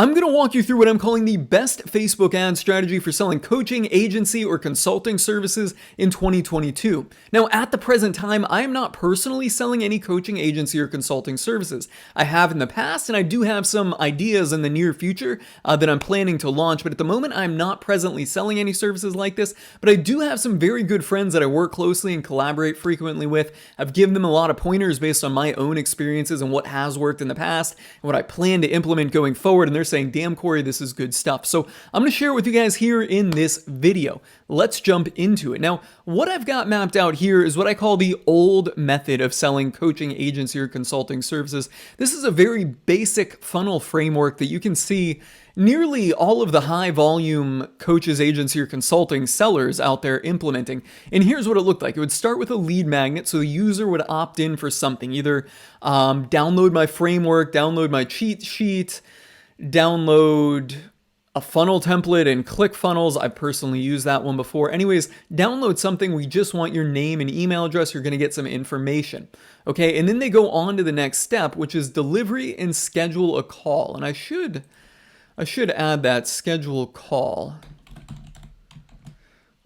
I'm going to walk you through what I'm calling the best Facebook ad strategy for selling coaching, agency, or consulting services in 2022. Now, at the present time, I am not personally selling any coaching, agency, or consulting services. I have in the past, and I do have some ideas in the near future that I'm planning to launch, but at the moment, I'm not presently selling any services like this, but I do have some very good friends that I work closely and collaborate frequently with. I've given them a lot of pointers based on my own experiences and what has worked in the past and what I plan to implement going forward, and they're saying, damn, Corey, this is good stuff. So I'm going to share it with you guys here in this video. Let's jump into it. Now, what I've got mapped out here is what I call the old method of selling coaching, agency, or consulting services. This is a very basic funnel framework that you can see nearly all of the high volume coaches, agency, or consulting sellers out there implementing. And here's what it looked like. It would start with a lead magnet. So the user would opt in for something, either download my framework, download my cheat sheet, download a funnel template in ClickFunnels. I've personally used that one before. Anyways, download something. We just want your name and email address. You're going to get some information. Okay. And then they go on to the next step, which is delivery and schedule a call. And I should add that schedule call.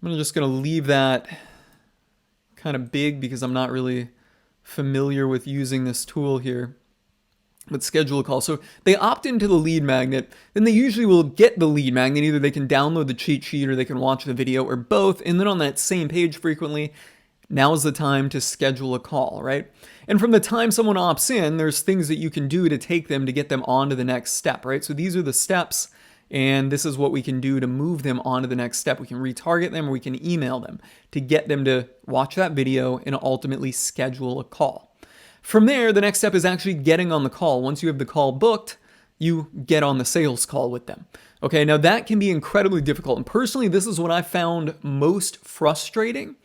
I'm just going to leave that kind of big because I'm not really familiar with using this tool here. But schedule a call. So they opt into the lead magnet, then they usually will get the lead magnet. Either they can download the cheat sheet or they can watch the video or both. And then on that same page frequently, now's the time to schedule a call, right? And from the time someone opts in, there's things that you can do to take them to get them on to the next step, right? So these are the steps, and this is what we can do to move them on to the next step. We can retarget them or we can email them to get them to watch that video and ultimately schedule a call. From there, the next step is actually getting on the call. Once you have the call booked, you get on the sales call with them. Okay, now that can be incredibly difficult. And personally, this is what I found most frustrating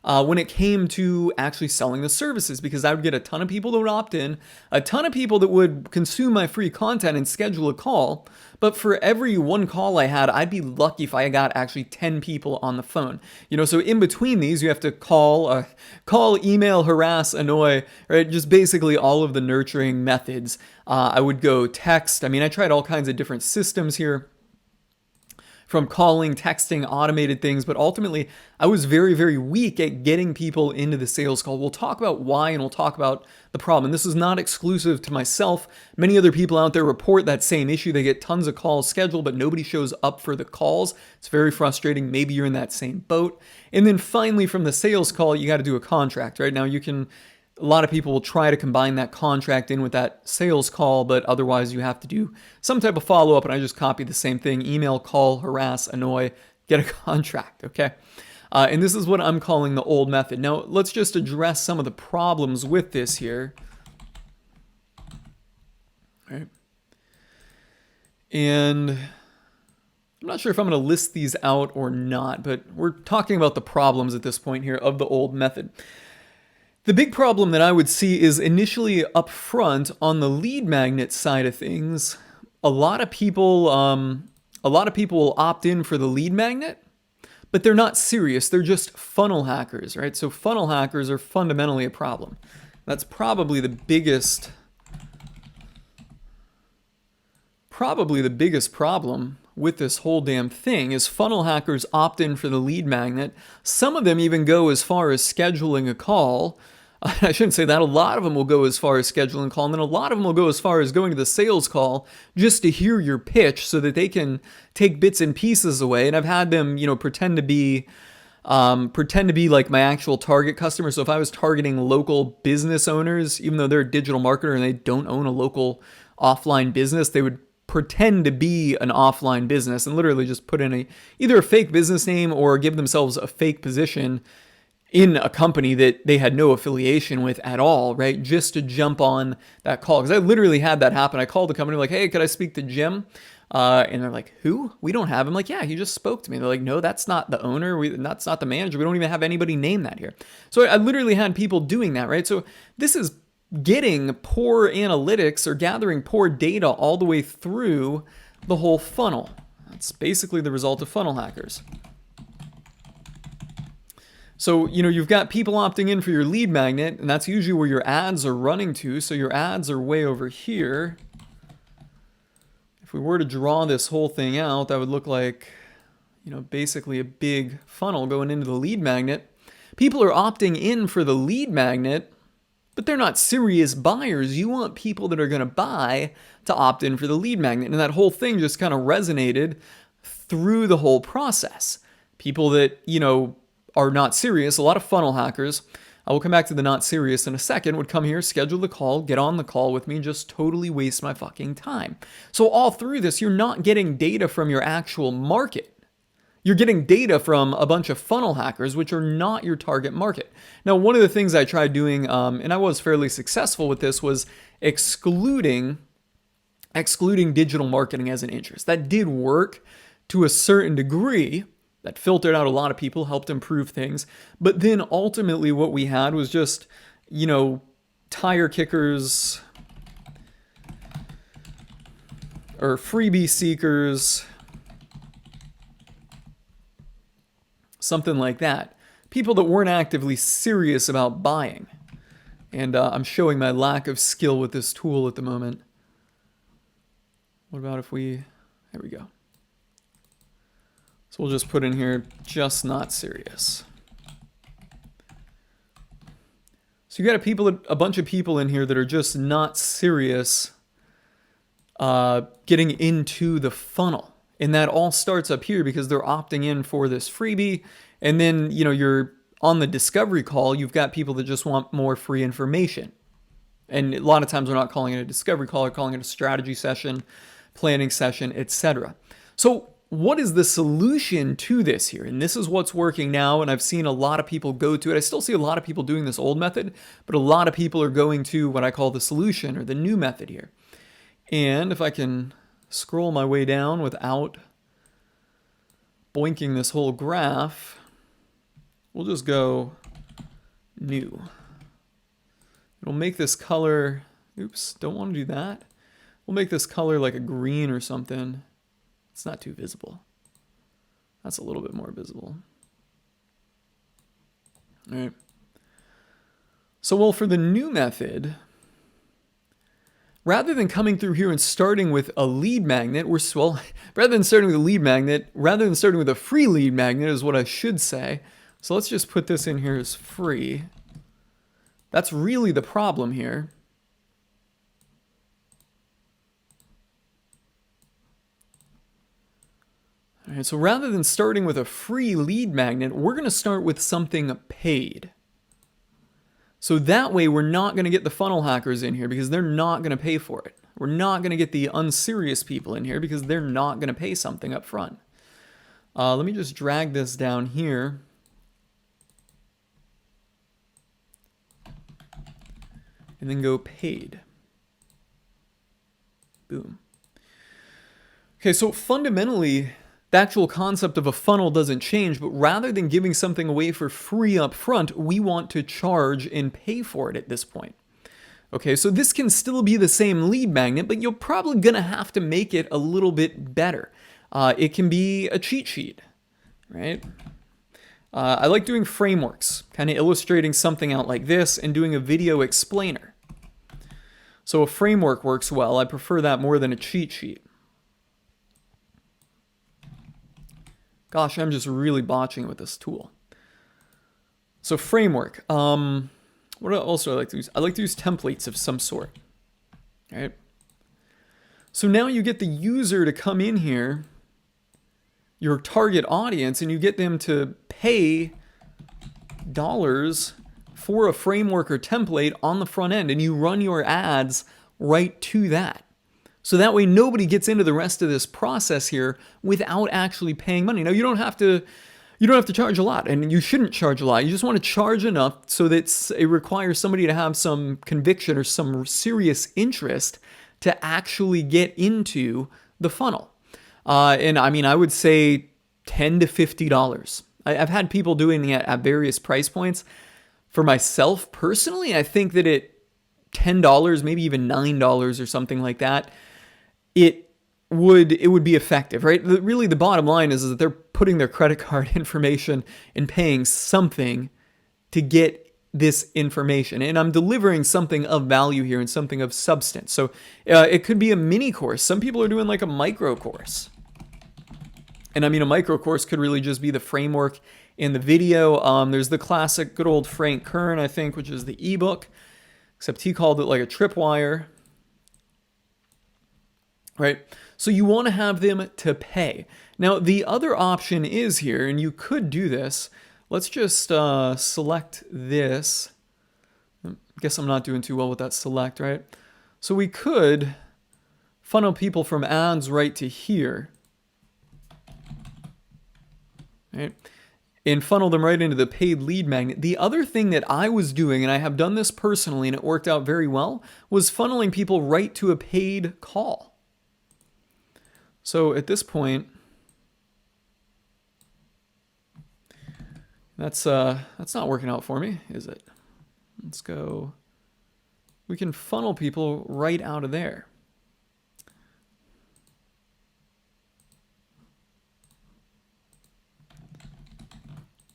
when it came to actually selling the services, because I would get a ton of people that would opt in, a ton of people that would consume my free content and schedule a call. But for every one call I had, I'd be lucky if I got actually 10 people on the phone. So in between these, you have to call, email, harass, annoy, right? Just basically all of the nurturing methods. I would go text. I tried all kinds of different systems here, from calling, texting, automated things, but ultimately I was very, very weak at getting people into the sales call. We'll talk about why and we'll talk about the problem. And this is not exclusive to myself. Many other people out there report that same issue. They get tons of calls scheduled, but nobody shows up for the calls. It's very frustrating. Maybe you're in that same boat. And then finally, from the sales call, you got to do a contract, right? Now a lot of people will try to combine that contract in with that sales call, but otherwise you have to do some type of follow-up, and I just copy the same thing: email, call, harass, annoy, get a contract, okay? And this is what I'm calling the old method. Now, let's just address some of the problems with this here. All right. And I'm not sure if I'm going to list these out or not, but we're talking about the problems at this point here of the old method. The big problem that I would see is initially up front on the lead magnet side of things. A lot of people will opt in for the lead magnet, but they're not serious. They're just funnel hackers, right? So funnel hackers are fundamentally a problem. That's probably the biggest problem with this whole damn thing is funnel hackers opt in for the lead magnet. Some of them even go as far as scheduling a call. I shouldn't say that. A lot of them will go as far as scheduling a call, and then a lot of them will go as far as going to the sales call just to hear your pitch so that they can take bits and pieces away. And I've had them, pretend to be like my actual target customer. So if I was targeting local business owners, even though they're a digital marketer and they don't own a local offline business, they would pretend to be an offline business and literally just put in either a fake business name or give themselves a fake position in a company that they had no affiliation with at all, right? Just to jump on that call. Because I literally had that happen. I called the company like, hey, could I speak to Jim? And they're like, who? We don't have him. Like, yeah, he just spoke to me. They're like, no, that's not the owner. That's not the manager. We don't even have anybody named that here. So I literally had people doing that, right? So this is getting poor analytics or gathering poor data all the way through the whole funnel. That's basically the result of funnel hackers. So, you've got people opting in for your lead magnet, and that's usually where your ads are running to. So your ads are way over here. if we were to draw this whole thing out, that would look like, basically a big funnel going into the lead magnet. People are opting in for the lead magnet, but they're not serious buyers. You want people that are going to buy to opt in for the lead magnet. And that whole thing just kind of resonated through the whole process. People that, are not serious, a lot of funnel hackers, I will come back to the not serious in a second, would come here, schedule the call, get on the call with me, and just totally waste my fucking time. So all through this, you're not getting data from your actual market. You're getting data from a bunch of funnel hackers, which are not your target market. Now, one of the things I tried doing, and I was fairly successful with this, was excluding digital marketing as an interest. That did work to a certain degree. That filtered out a lot of people, helped improve things. But then ultimately what we had was just, tire kickers or freebie seekers, something like that. People that weren't actively serious about buying. And I'm showing my lack of skill with this tool at the moment. What about if there we go. So we'll just put in here, just not serious. So you got a bunch of people in here that are just not serious getting into the funnel. And that all starts up here because they're opting in for this freebie. And then, you're on the discovery call, you've got people that just want more free information. And a lot of times we're not calling it a discovery call, we're calling it a strategy session, planning session, etc. So what is the solution to this here? And this is what's working now, and I've seen a lot of people go to it. I still see a lot of people doing this old method, but a lot of people are going to what I call the solution or the new method here. And if I can scroll my way down without boinking this whole graph, we'll just go new. It'll make this color, oops, don't want to do that. We'll make this color like a green or something. It's not too visible. That's a little bit more visible. All right. So, well, for the new method, rather than coming through here and starting with a lead magnet, rather than starting with a free lead magnet is what I should say. So let's just put this in here as free. That's really the problem here. All right, so rather than starting with a free lead magnet, we're going to start with something paid. So that way we're not going to get the funnel hackers in here because they're not going to pay for it. We're not going to get the unserious people in here because they're not going to pay something up front. Let me just drag this down here. And then go paid. Boom. Okay, so fundamentally, the actual concept of a funnel doesn't change, but rather than giving something away for free up front, we want to charge and pay for it at this point. Okay, so this can still be the same lead magnet, but you're probably going to have to make it a little bit better. It can be a cheat sheet, right? I like doing frameworks, kind of illustrating something out like this and doing a video explainer. So a framework works well. I prefer that more than a cheat sheet. Gosh, I'm just really botching with this tool. So framework. What else do I like to use? I like to use templates of some sort. All right. So now you get the user to come in here, your target audience, and you get them to pay dollars for a framework or template on the front end, and you run your ads right to that. So that way nobody gets into the rest of this process here without actually paying money. Now you don't have to charge a lot, and you shouldn't charge a lot. You just want to charge enough so that it requires somebody to have some conviction or some serious interest to actually get into the funnel. And I mean, I would say $10 to $50. I've had people doing it at various price points. For myself personally, I think that at $10, maybe even $9 or something like that, it would be effective, right? Really, the bottom line is that they're putting their credit card information and paying something to get this information, and I'm delivering something of value here and something of substance. So it could be a mini course. Some people are doing like a micro course. And I mean, a micro course could really just be the framework in the video. There's the classic good old Frank Kern, I think, which is the ebook, except he called it like a tripwire, right? So you want to have them to pay. Now, the other option is here, and you could do this. Let's just select this. I guess I'm not doing too well with that select, right? So we could funnel people from ads right to here, right? And funnel them right into the paid lead magnet. The other thing that I was doing, and I have done this personally and it worked out very well, was funneling people right to a paid call. So at this point, that's not working out for me, is it? Let's go. We can funnel people right out of there.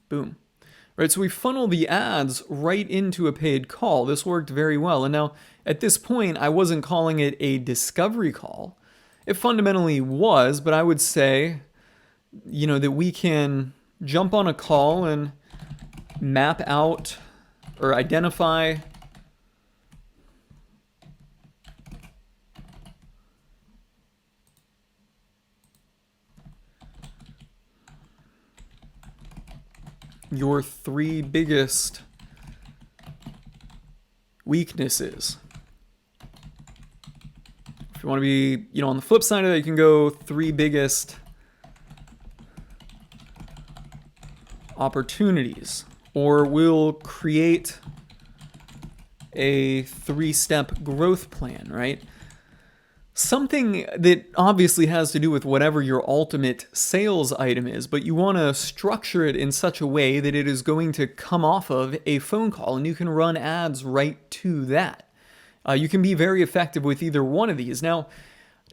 Boom. Right, so we funnel the ads right into a paid call. This worked very well. And now, at this point, I wasn't calling it a discovery call. It fundamentally was, but I would say, you know, that we can jump on a call and map out or identify your 3 biggest weaknesses. If you want to be, you know, on the flip side of that, you can go 3 biggest opportunities, or we'll create a 3-step growth plan, right? Something that obviously has to do with whatever your ultimate sales item is, but you want to structure it in such a way that it is going to come off of a phone call, and you can run ads right to that. You can be very effective with either one of these. Now,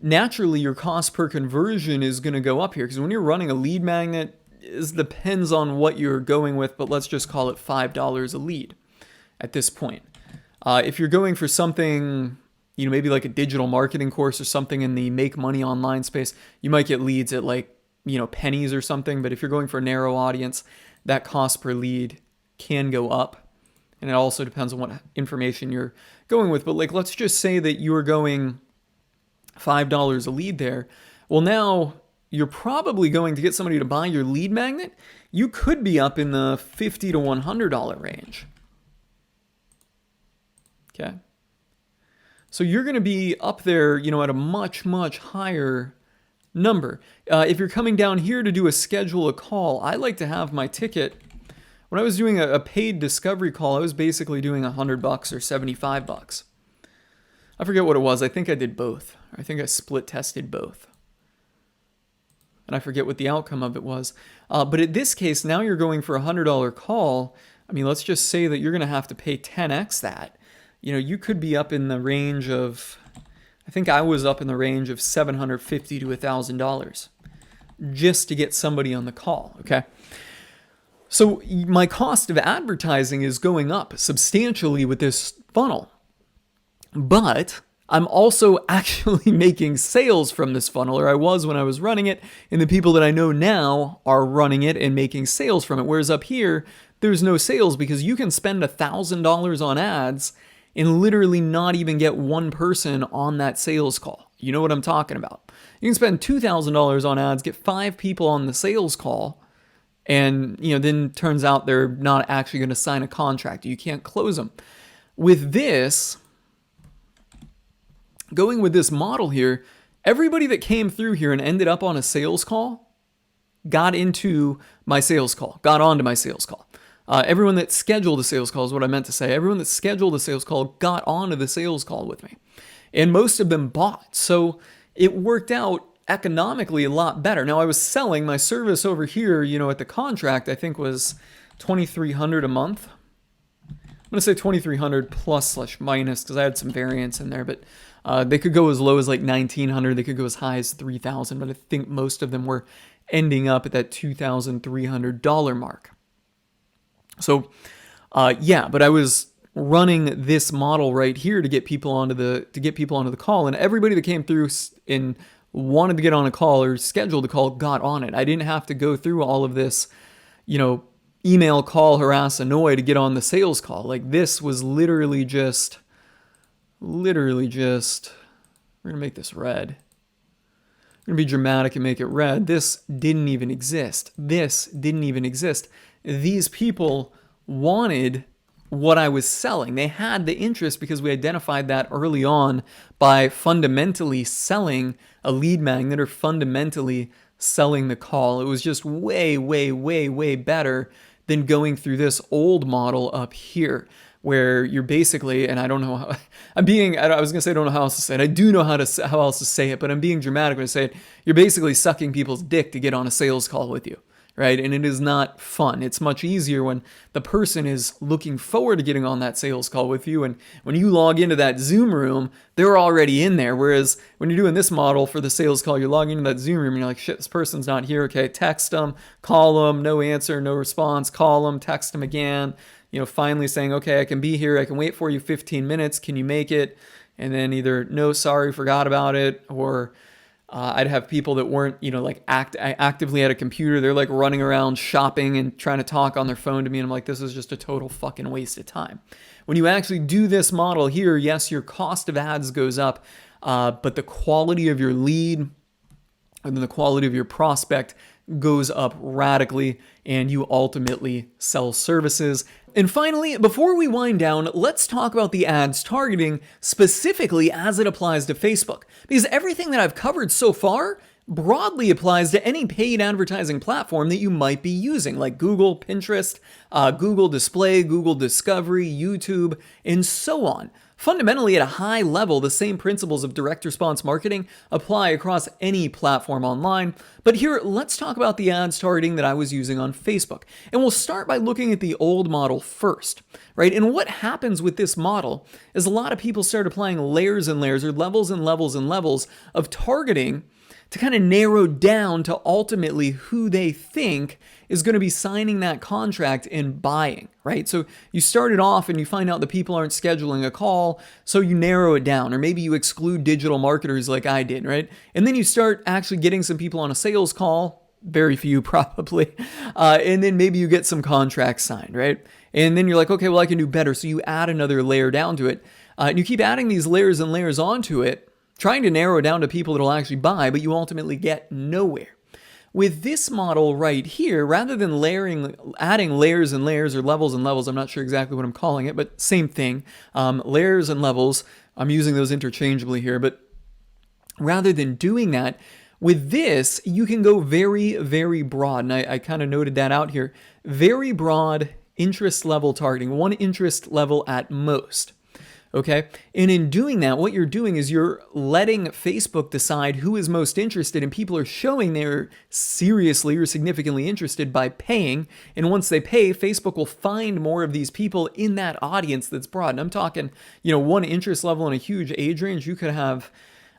naturally, your cost per conversion is going to go up here, because when you're running a lead magnet, it depends on what you're going with, but let's just call it $5 a lead at this point. If you're going for something, you know, maybe like a digital marketing course or something in the make money online space, you might get leads at like, you know, pennies or something. But if you're going for a narrow audience, that cost per lead can go up. And it also depends on what information you're going with. But like, let's just say that you are going $5 a lead there. Well, now you're probably going to get somebody to buy your lead magnet. You could be up in the $50 to $100 range. Okay. So you're going to be up there, you know, at a much, much higher number. If you're coming down here to do a schedule a call, I like to have my ticket. When I was doing a paid discovery call, I was basically doing $100 or $75. I forget what it was. I think I did both. I think I split tested both. And I forget what the outcome of it was. But in this case, now you're going for a $100 call. I mean, let's just say that you're going to have to pay 10x that. You know, you could be up in the range of, I think I was up in the range of $750 to $1,000 just to get somebody on the call, okay? So my cost of advertising is going up substantially with this funnel, but I'm also actually making sales from this funnel, or I was when I was running it, and the people that I know now are running it and making sales from it, whereas up here, there's no sales because you can spend $1,000 on ads and literally not even get one person on that sales call. You know what I'm talking about. You can spend $2,000 on ads, get 5 people on the sales call, and you know, then turns out they're not actually going to sign a contract. You can't close them. With this, going with this model here, everybody that came through here and ended up on a sales call got into my sales call, got onto my sales call. Everyone that scheduled a sales call is what I meant to say. Everyone that scheduled a sales call got onto the sales call with me. And most of them bought. So it worked out economically a lot better. Now I was selling my service over here, you know, at the contract, I think was $2,300 a month. I'm going to say $2,300 plus/minus because I had some variance in there, but they could go as low as like $1,900. They could go as high as $3,000, but I think most of them were ending up at that $2,300 mark. So Yeah, but I was running this model right here to get people onto the call, and everybody that came through and wanted to get on a call or scheduled a call got on it. I didn't have to go through all of this, you know, email, call, harass, annoy to get on the sales call. Like, this was literally just, we're gonna make this red. We're gonna be dramatic and make it red. This didn't even exist. These people wanted what I was selling. They had the interest because we identified that early on by fundamentally selling a lead magnet or fundamentally selling the call. It was just way, way, way, way better than going through this old model up here, where you're basically, and I don't know how, I was gonna say I don't know how else to say it. I do know how else to say it, but I'm being dramatic when I say it. You're basically sucking people's dick to get on a sales call with you, right? And it is not fun. It's much easier when the person is looking forward to getting on that sales call with you, and when you log into that Zoom room, they're already in there. Whereas when you're doing this model for the sales call, you're logging into that Zoom room and you're like, shit, this person's not here. Okay, text them, call them, no answer, no response, call them, text them again. You know, finally saying, okay, I can be here. I can wait for you 15 minutes. Can you make it? And then either, no, sorry, forgot about it, or I'd have people that weren't, you know, like actively at a computer. They're like running around shopping and trying to talk on their phone to me. And I'm like, this is just a total fucking waste of time. When you actually do this model here, yes, your cost of ads goes up, but the quality of your lead and then the quality of your prospect goes up radically, and you ultimately sell services. And finally, before we wind down, let's talk about the ads targeting specifically as it applies to Facebook. Because everything that I've covered so far broadly applies to any paid advertising platform that you might be using, like Google, Pinterest, Google Display, Google Discovery, YouTube, and so on. Fundamentally, at a high level, the same principles of direct response marketing apply across any platform online. But here, let's talk about the ads targeting that I was using on Facebook. And we'll start by looking at the old model first, right? And what happens with this model is a lot of people start applying layers and layers, or levels and levels and levels of targeting to kind of narrow down to ultimately who they think is going to be signing that contract and buying, right? So you started off and you find out that people aren't scheduling a call, so you narrow it down, or maybe you exclude digital marketers like I did, right? And then you start actually getting some people on a sales call, very few probably, and then maybe you get some contracts signed, right? And then you're like, okay, well, I can do better. So you add another layer down to it, and you keep adding these layers and layers onto it, trying to narrow it down to people that will actually buy, but you ultimately get nowhere. With this model right here, rather than adding layers and layers, or levels and levels, I'm not sure exactly what I'm calling it, but same thing, layers and levels, I'm using those interchangeably here, but rather than doing that, with this, you can go very, very broad, and I kind of noted that out here, very broad interest level targeting, one interest level at most. Okay. And in doing that, what you're doing is you're letting Facebook decide who is most interested, and people are showing they're seriously or significantly interested by paying. And once they pay, Facebook will find more of these people in that audience that's broad. And I'm talking, you know, one interest level in a huge age range. You could have,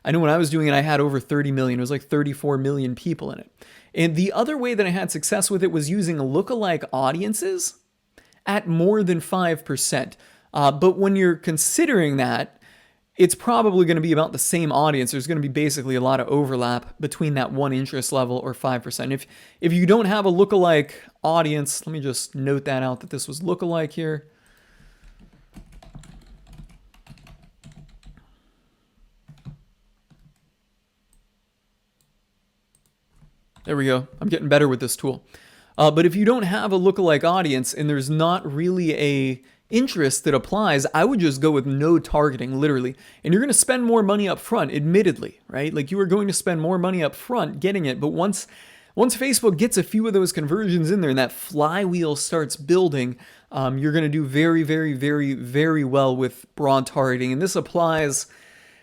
I know when I was doing it, I had over 30 million. It was like 34 million people in it. And the other way that I had success with it was using lookalike audiences at more than 5%. But when you're considering that, it's probably going to be about the same audience. There's going to be basically a lot of overlap between that one interest level or 5%. If you don't have a lookalike audience, let me just note that out, that this was lookalike here. There we go. I'm getting better with this tool. But if you don't have a lookalike audience and there's not really a interest that applies, I would just go with no targeting, literally. And you're going to spend more money up front, admittedly, right? Like, you are going to spend more money up front getting it. But once Facebook gets a few of those conversions in there and that flywheel starts building, you're going to do very, very, very, very well with broad targeting. And this applies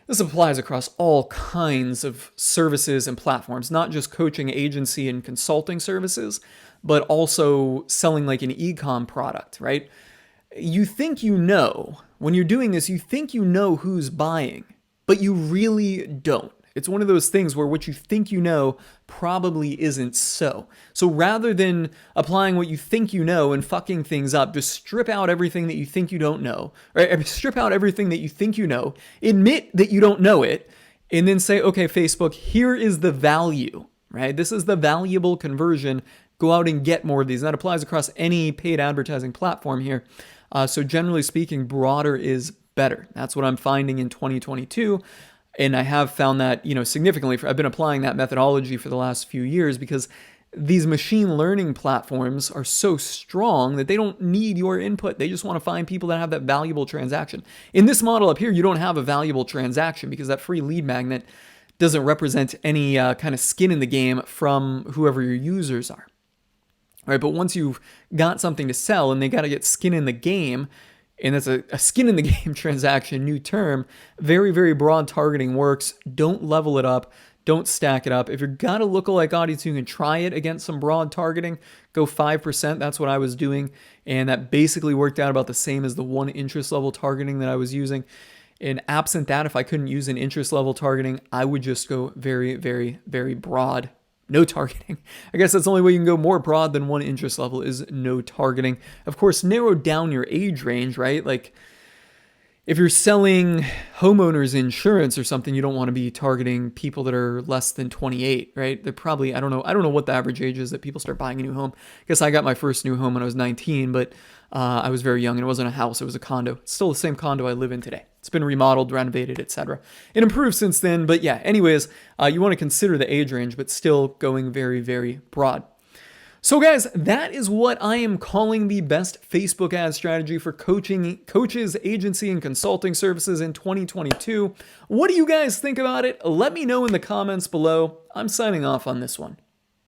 across all kinds of services and platforms, not just coaching, agency, and consulting services, but also selling like an e-com product, right? You think you know, when you're doing this, you think you know who's buying, but you really don't. It's one of those things where what you think you know probably isn't so. So rather than applying what you think you know and fucking things up, just strip out everything that you think you don't know, or strip out everything that you think you know, admit that you don't know it, and then say, okay, Facebook, here is the value, right? This is the valuable conversion. Go out and get more of these. And that applies across any paid advertising platform here. So generally speaking, broader is better. That's what I'm finding in 2022. And I have found that, significantly. I've been applying that methodology for the last few years because these machine learning platforms are so strong that they don't need your input. They just want to find people that have that valuable transaction. In this model up here, you don't have a valuable transaction because that free lead magnet doesn't represent any kind of skin in the game from whoever your users are. All right, but once you've got something to sell and they got to get skin in the game, and that's a skin in the game transaction, new term, very, very broad targeting works. Don't level it up. Don't stack it up. If you've got a lookalike audience, you can try it against some broad targeting. Go 5%. That's what I was doing. And that basically worked out about the same as the one interest level targeting that I was using. And absent that, if I couldn't use an interest level targeting, I would just go very, very, very broad. No targeting. I guess that's the only way you can go more broad than one interest level is no targeting. Of course, narrow down your age range, right? Like if you're selling homeowners insurance or something, you don't want to be targeting people that are less than 28, right? They're probably, I don't know what the average age is that people start buying a new home. I guess I got my first new home when I was 19, but I was very young and it wasn't a house, it was a condo. It's still the same condo I live in today. It's been remodeled, renovated, etc. It improved since then, but yeah, anyways, you want to consider the age range, but still going very, very broad. So guys, that is what I am calling the best Facebook ad strategy for coaches, agency, and consulting services in 2022. What do you guys think about it? Let me know in the comments below. I'm signing off on this one.